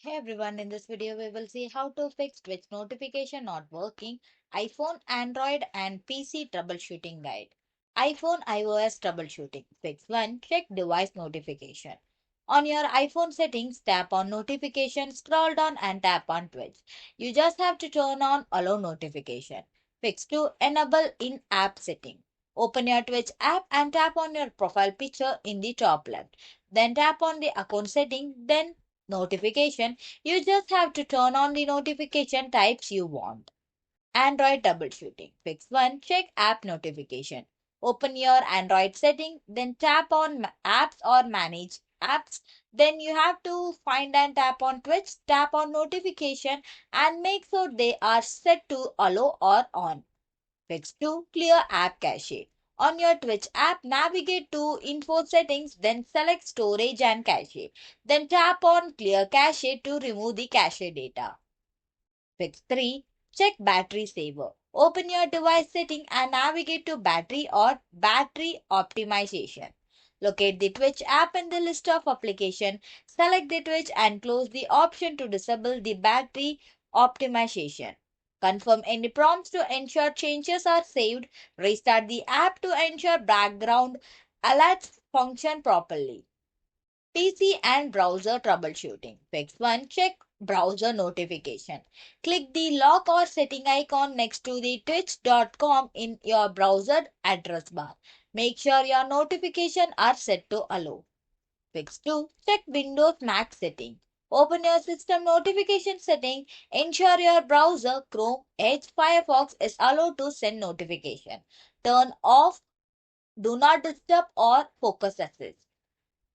Hey everyone, in this video we will see how to fix Twitch notification not working, iPhone, Android and PC troubleshooting guide. iPhone iOS troubleshooting. Fix 1. Check device notification. On your iPhone settings, tap on notification, scroll down and tap on Twitch. You just have to turn on allow notification. Fix 2. Enable in-app setting. Open your Twitch app and tap on your profile picture in the top left. Then tap on the account setting, then notification. You just have to turn on the notification types you want. Android troubleshooting. Fix 1. Check app notification. Open your Android setting, then tap on apps or manage apps. Then you have to find and tap on Twitch, tap on notification and make sure they are set to allow or on. Fix 2. Clear app cache. On your Twitch app, navigate to Info Settings, then select Storage and Cache. Then tap on Clear Cache to remove the cache data. Fix 3. Check battery saver. Open your device setting and navigate to battery or battery optimization. Locate the Twitch app in the list of application. Select the Twitch and close the option to disable the battery optimization. Confirm any prompts to ensure changes are saved. Restart the app to ensure background alerts function properly. PC and browser troubleshooting. Fix 1. Check browser notification. Click the lock or setting icon next to the twitch.com in your browser address bar. Make sure your notifications are set to allow. Fix 2. Check Windows Mac setting. Open your system notification setting. Ensure your browser, Chrome, Edge, Firefox is allowed to send notification. Turn off Do Not Disturb or Focus Assist.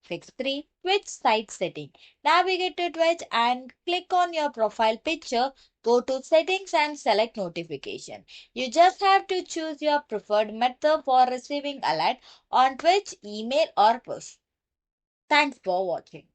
Fix 3. Twitch site setting. Navigate to Twitch and click on your profile picture. Go to settings and select notification. You just have to choose your preferred method for receiving alert on Twitch, email or push. Thanks for watching.